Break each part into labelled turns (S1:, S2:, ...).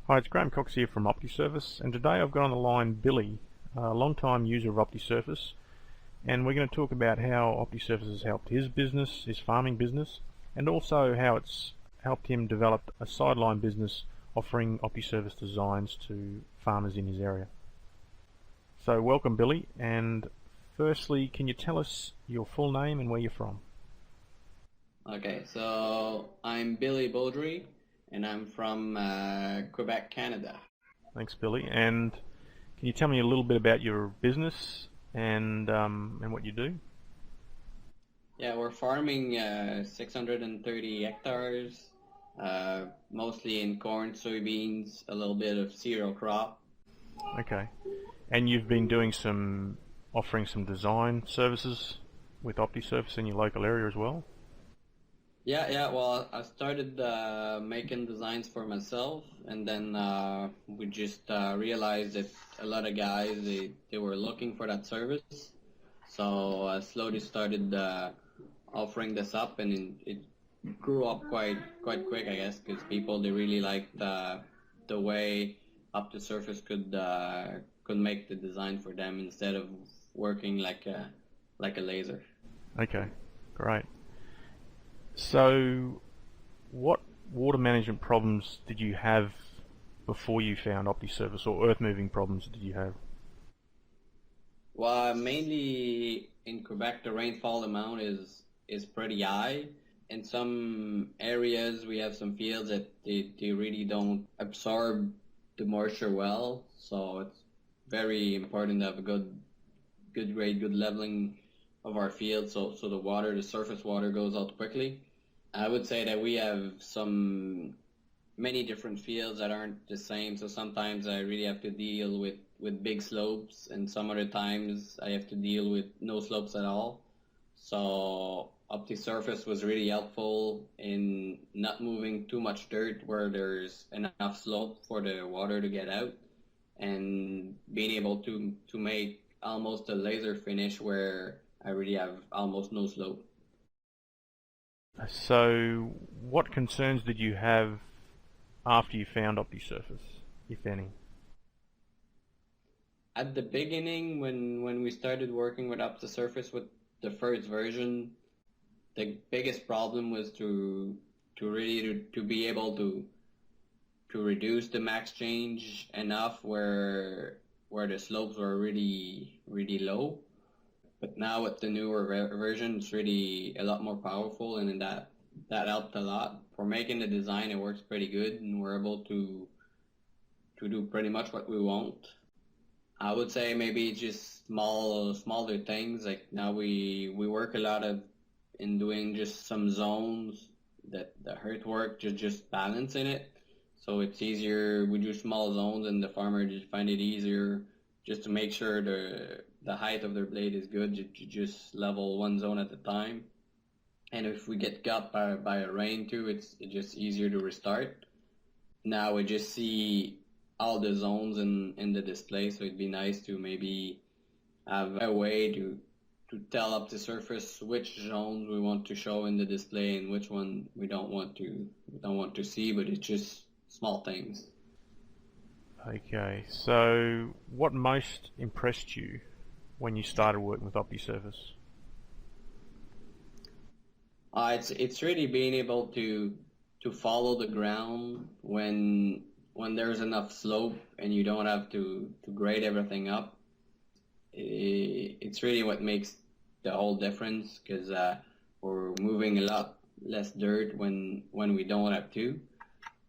S1: Hi, it's Graham Cox here from OptiSurface, and today I've got on the line Billy, a long-time user of OptiSurface, and we're going to talk about how OptiSurface has helped his business, his farming business, and also how it's helped him develop a sideline business offering OptiSurface designs to farmers in his area. So welcome Billy, and firstly, can you tell us your full name and where you're from?
S2: Okay, so I'm Billy Beaudry, and I'm from Quebec, Canada.
S1: Thanks Billy, and can you tell me a little bit about your business and what you do?
S2: Yeah, we're farming 630 hectares, mostly in corn, soybeans, a little bit of cereal crop.
S1: Okay. And you've been doing offering some design services with OptiSurface in your local area as well?
S2: Yeah. Well, I started making designs for myself, and then we just realized that a lot of guys they were looking for that service. So I slowly started offering this up, and it grew up quite quick, I guess, because people they really liked the way OptiSurface could make the design for them instead of working like a laser.
S1: Okay, great. So what water management problems did you have before you found OptiSurface, or earth moving problems did you have?
S2: Well, mainly in Quebec, the rainfall amount is pretty high. In some areas, we have some fields that they really don't absorb the moisture well, so it's very important to have a good grade, good leveling of our field, so the surface water goes out quickly. I would say that we have some many different fields that aren't the same. So sometimes I really have to deal with big slopes, and some other times I have to deal with no slopes at all. So OptiSurface was really helpful in not moving too much dirt where there's enough slope for the water to get out, and being able to make almost a laser finish where I really have almost no slope.
S1: So what concerns did you have after you found OptiSurface, if any?
S2: At the beginning, when we started working with OptiSurface with the first version, the biggest problem was to be able to reduce the max change enough where the slopes were really low. But now with the newer version, it's really a lot more powerful, and then that helped a lot for making the design. It works pretty good, and we're able to do pretty much what we want. I would say maybe just smaller things. Like now we work a lot of in doing just some zones that the earthwork just balancing it. So it's easier. We do small zones, and the farmer just find it easier just to make sure the height of their blade is good. You just level one zone at a time. And if we get got by a rain too, it's just easier to restart. Now we just see all the zones in the display, so it'd be nice to maybe have a way to tell up the surface which zones we want to show in the display and which one we don't want to see, but it's just small things.
S1: Okay, so what most impressed you when you started working with OptiSurface?
S2: It's really being able to follow the ground when there's enough slope and you don't have to grade everything up. It's really what makes the whole difference, because we're moving a lot less dirt when we don't have to,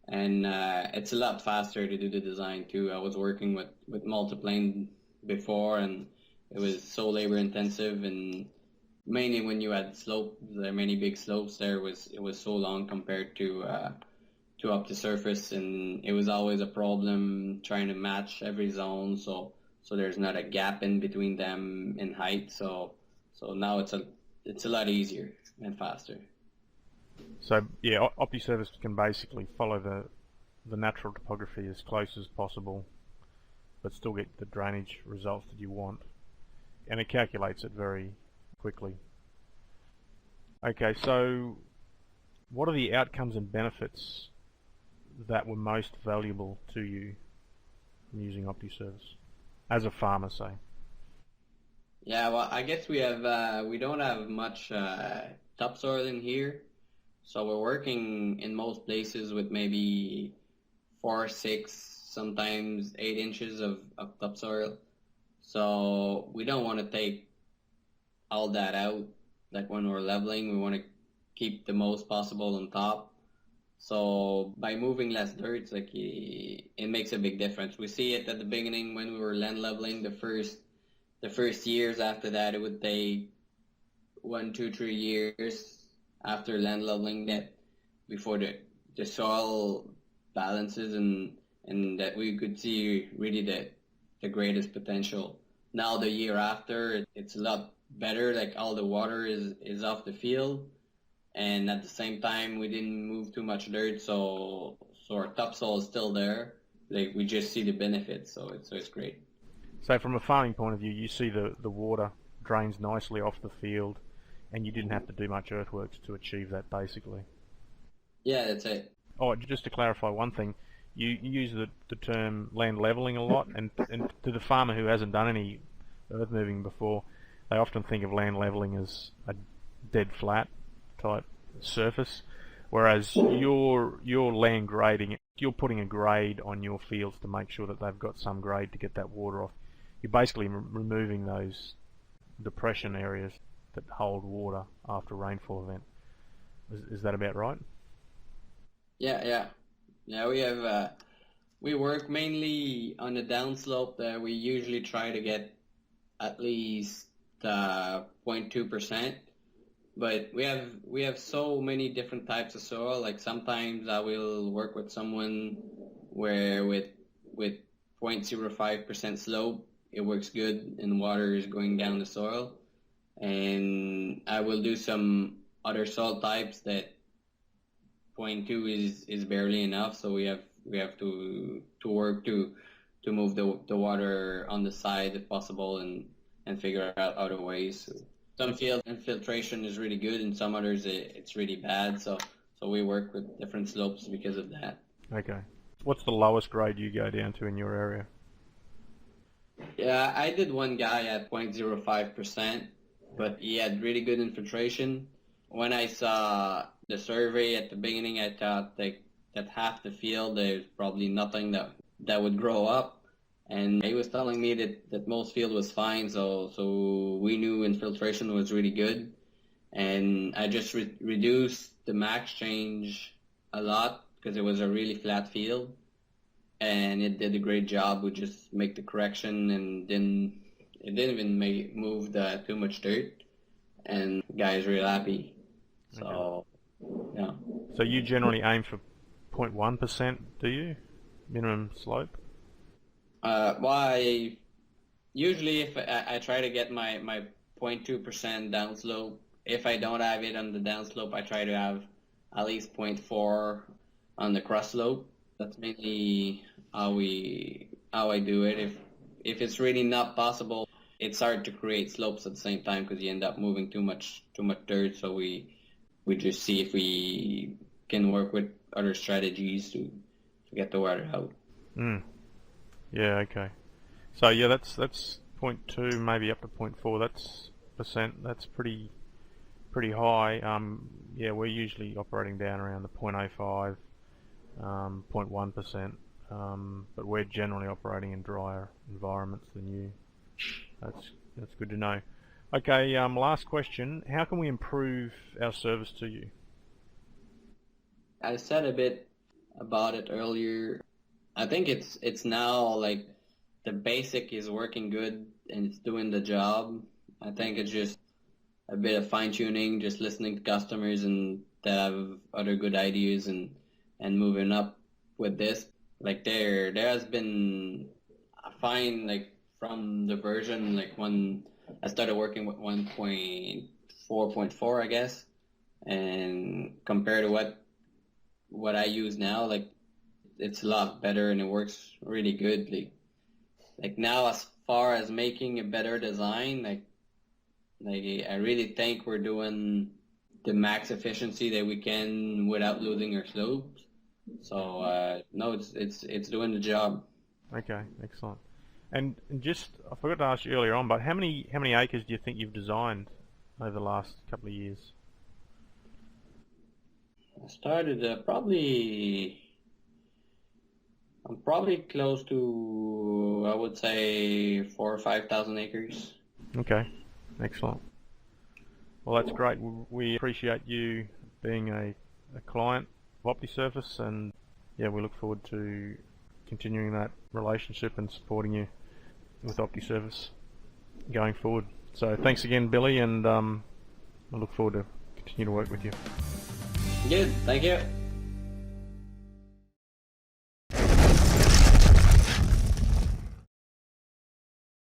S2: and it's a lot faster to do the design too. I was working with multiplane before, and it was so labor intensive, and mainly when you had slope, there are many big slopes there, it was so long compared to up the surface, and it was always a problem trying to match every zone, so there's not a gap in between them in height. So now it's a lot easier and faster.
S1: So yeah, OptiSurface can basically follow the natural topography as close as possible, but still get the drainage results that you want, and it calculates it very quickly. Okay, so what are the outcomes and benefits that were most valuable to you from using OptiSurface as a farmer, say?
S2: Yeah, well, I guess we don't have much topsoil in here, so we're working in most places with maybe 4, 6, sometimes 8 inches of topsoil. So we don't want to take all that out. Like when we're leveling, we want to keep the most possible on top. So by moving less dirt, like it makes a big difference. We see it at the beginning when we were land leveling. The first years after that, it would take 1, 2, 3 years after land leveling that before the soil balances and that we could see really the greatest potential. Now the year after, it's a lot better. Like all the water is off the field, and at the same time, we didn't move too much dirt, so our topsoil is still there. Like we just see the benefits, so it's great.
S1: So from a farming point of view, you see the water drains nicely off the field, and you didn't have to do much earthworks to achieve that, basically.
S2: Yeah, that's it.
S1: Oh, just to clarify one thing, you use the term land leveling a lot, and to the farmer who hasn't done any earth moving before, they often think of land leveling as a dead flat type surface, whereas you're land grading. You're putting a grade on your fields to make sure that they've got some grade to get that water off. You're basically removing those depression areas that hold water after a rainfall event. Is that about right?
S2: Yeah. We work mainly on the downslope that we usually try to get at least 0.2%. But we have so many different types of soil. Like sometimes I will work with someone where with 0.05% slope, it works good and water is going down the soil. And I will do some other soil types that zero point 0.2 is barely enough. So we have to work to move the water on the side if possible and figure out other ways. Some field infiltration is really good, and some others it's really bad. So we work with different slopes because of that.
S1: Okay. What's the lowest grade you go down to in your area?
S2: Yeah, I did one guy at 0.05%, but he had really good infiltration. When I saw the survey at the beginning, I thought that half the field there's probably nothing that would grow up. And he was telling me that most field was fine, so we knew infiltration was really good. And I just reduced the max change a lot because it was a really flat field. And it did a great job. We just make the correction and it didn't even move too much dirt. And the guy is real happy. So,
S1: Okay.
S2: yeah.
S1: So you generally aim for 0.1%, do you? Minimum slope?
S2: Well, usually if I try to get my 0.2% downslope. If I don't have it on the downslope, I try to have at least 0.4 on the cross slope. That's mainly how I do it. If it's really not possible, it's hard to create slopes at the same time because you end up moving too much dirt. So we just see if we can work with other strategies to get the water out.
S1: Mm. Yeah, okay. So yeah, that's 0.2, maybe up to 0.4. That's percent. That's pretty high. Yeah, we're usually operating down around the 0.05, 0.1%. But we're generally operating in drier environments than you. That's good to know. Okay, last question. How can we improve our service to you?
S2: I said a bit about it earlier. I think it's now like the basic is working good and it's doing the job. I think it's just a bit of fine tuning, just listening to customers and that have other good ideas and moving up with this. Like there has been I find like from the version like when I started working with 1.4.4 I guess, and compared to what I use now, like it's a lot better and it works really good. Like now, as far as making a better design, like I really think we're doing the max efficiency that we can without losing our slopes. So no, it's doing the job.
S1: Okay, excellent. And just, I forgot to ask you earlier on, but how many acres do you think you've designed over the last couple of years?
S2: I started I'm probably close to, I would say, 4 or 5 thousand acres.
S1: Okay, excellent. Well, that's great. We appreciate you being a client of OptiSurface, and yeah, we look forward to continuing that relationship and supporting you with OptiSurface going forward. So thanks again, Billy, and I look forward to continue to work with you.
S2: Good, thank you.